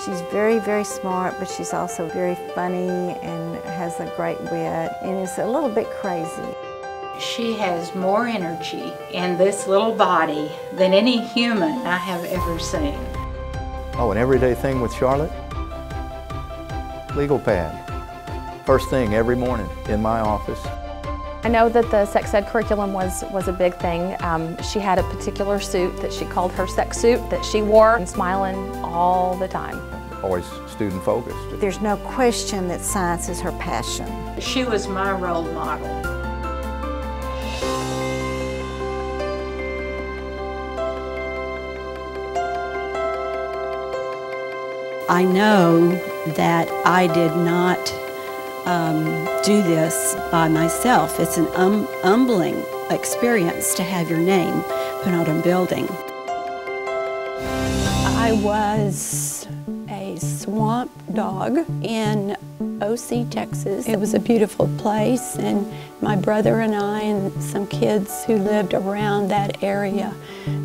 She's very, very smart, but she's also very funny and has a great wit and is a little bit crazy. She has more energy in this little body than any human I have ever seen. Oh, an everyday thing with Charlotte? Legal pad. First thing every morning in my office. I know that the sex ed curriculum was a big thing. She had a particular suit that she called her sex suit that she wore, and smiling all the time. Always student focused. There's no question that science is her passion. She was my role model. I know that I did not do this by myself. It's an humbling experience to have your name put on a building. I was a swamp dog in OC, Texas. It was a beautiful place, and my brother and I and some kids who lived around that area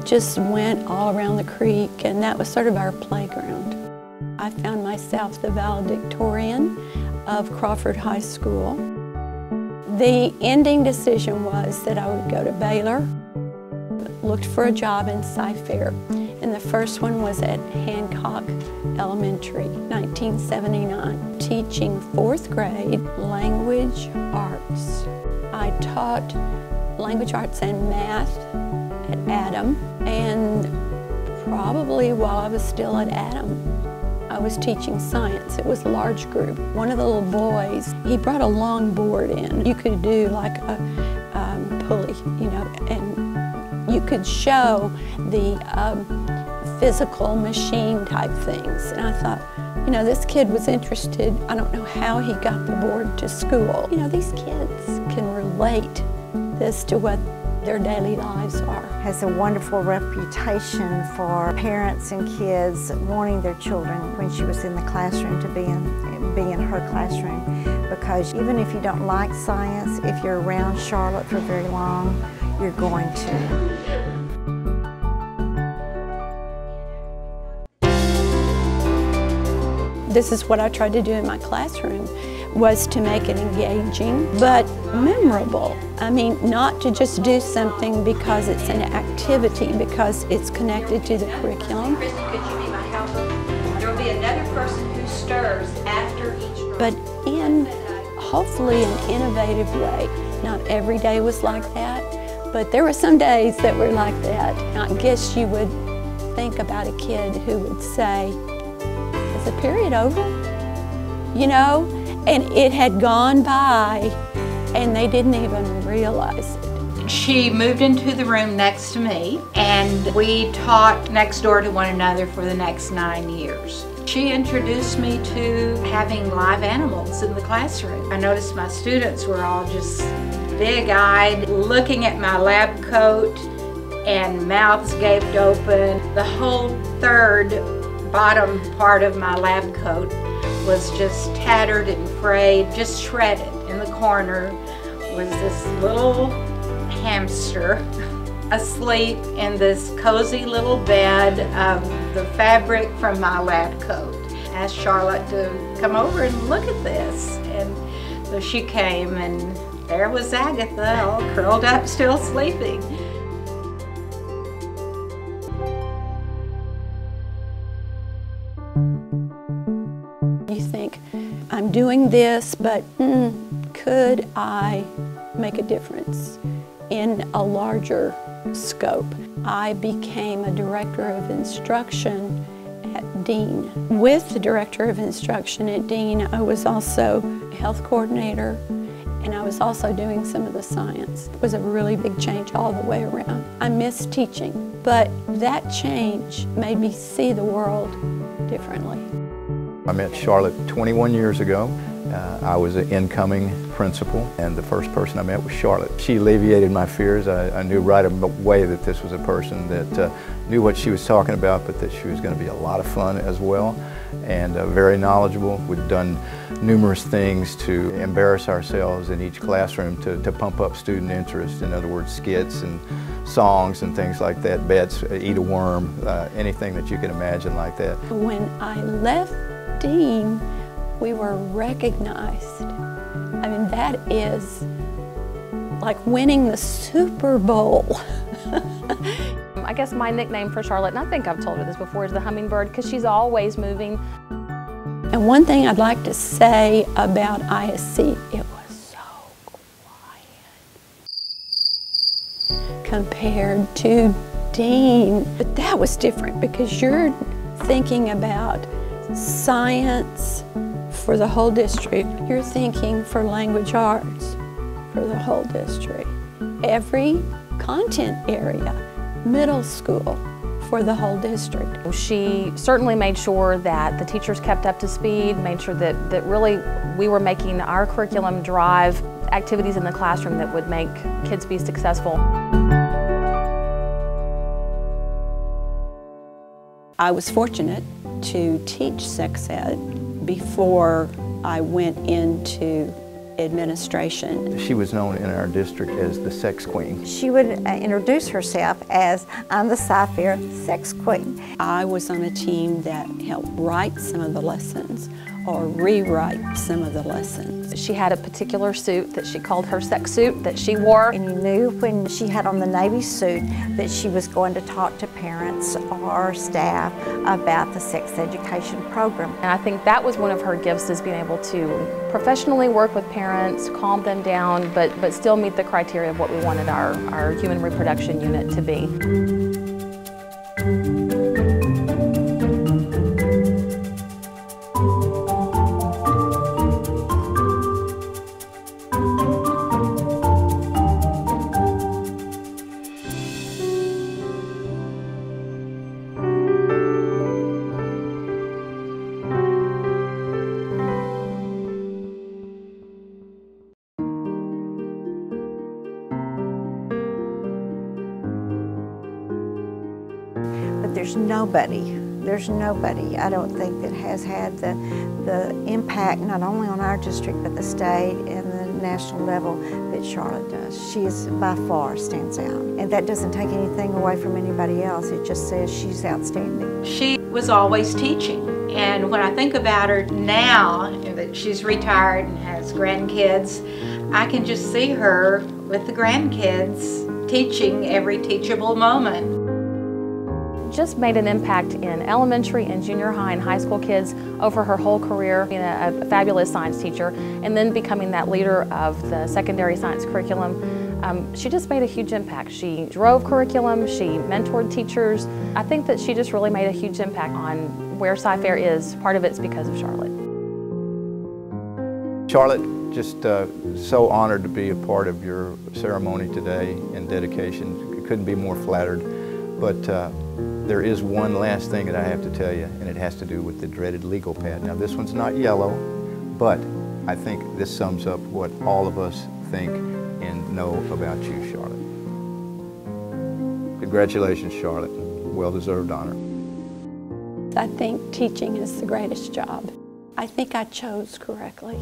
just went all around the creek, and that was sort of our playground. I found myself the valedictorian of Crawford High School. The ending decision was that I would go to Baylor, looked for a job in Cypher, and the first one was at Hancock Elementary, 1979, teaching 4th grade language arts. I taught language arts and math at Adam, and probably while I was still at Adam, I was teaching science. It was a large group. One of the little boys, he brought a long board in. You could do like a pulley, you know, and you could show the physical machine type things. And I thought, you know, this kid was interested. I don't know how he got the board to school. You know, these kids can relate this to what their daily lives are. Has a wonderful reputation for parents and kids wanting their children when she was in the classroom to be in her classroom, because even if you don't like science, if you're around Charlotte for very long, you're going to. This is what I tried to do in my classroom, was to make it engaging but memorable. I mean, not to just do something because it's an activity, because it's connected to the curriculum. Christy, could you be my helper? There will be another person who stirs after each girl. But in hopefully an innovative way. Not every day was like that, but there were some days that were like that. I guess you would think about a kid who would say, "Is the period over?" You know? And it had gone by, and they didn't even realize it. She moved into the room next to me, and we taught next door to one another for the next 9 years. She introduced me to having live animals in the classroom. I noticed my students were all just big-eyed, looking at my lab coat, and mouths gaped open. The whole third bottom part of my lab coat was just tattered and frayed, just shredded. In the corner was this little hamster asleep in this cozy little bed of the fabric from my lab coat. I asked Charlotte to come over and look at this, and so she came, and there was Agatha, all curled up, still sleeping. You think, I'm doing this, but could I make a difference in a larger scope? I became a director of instruction at Dean. With the director of instruction at Dean, I was also health coordinator, and I was also doing some of the science. It was a really big change all the way around. I miss teaching, but that change made me see the world differently. I met Charlotte 21 years ago. I was an incoming principal, and the first person I met was Charlotte. She alleviated my fears. I knew right away that this was a person that knew what she was talking about, but that she was going to be a lot of fun as well. and very knowledgeable. We've done numerous things to embarrass ourselves in each classroom to pump up student interest. In other words, skits and songs and things like that, bets, eat a worm, anything that you can imagine like that. When I left Dean, we were recognized. I mean, that is like winning the Super Bowl. I guess my nickname for Charlotte, and I think I've told her this before, is the hummingbird, because she's always moving. And one thing I'd like to say about ISC, it was so quiet compared to Dean. But that was different because you're thinking about science for the whole district. You're thinking for language arts for the whole district. Every content area, middle school for the whole district. She certainly made sure that the teachers kept up to speed, made sure that really we were making our curriculum drive activities in the classroom that would make kids be successful. I was fortunate to teach sex ed before I went into administration. She was known in our district as the sex queen. She would introduce herself as, "I'm the Cypher sex queen." I was on a team that helped write some of the lessons or rewrite some of the lessons. She had a particular suit that she called her sex suit that she wore. And you knew when she had on the Navy suit that she was going to talk to parents or staff about the sex education program. And I think that was one of her gifts, is being able to professionally work with parents, calm them down, but still meet the criteria of what we wanted our human reproduction unit to be. But there's nobody, I don't think, that has had the impact not only on our district but the state and the national level that Charlotte does. She is by far stands out. And that doesn't take anything away from anybody else. It just says she's outstanding. She was always teaching. And when I think about her now, that she's retired and has grandkids, I can just see her with the grandkids teaching every teachable moment. Just made an impact in elementary and junior high and high school kids over her whole career, being a fabulous science teacher, and then becoming that leader of the secondary science curriculum. She just made a huge impact. She drove curriculum, she mentored teachers. I think that she just really made a huge impact on where Cy-Fair is. Part of it's because of Charlotte. Charlotte, just so honored to be a part of your ceremony today and dedication. Couldn't be more flattered. But there is one last thing that I have to tell you, and it has to do with the dreaded legal pad. Now, this one's not yellow, but I think this sums up what all of us think and know about you, Charlotte. Congratulations, Charlotte. Well-deserved honor. I think teaching is the greatest job. I think I chose correctly.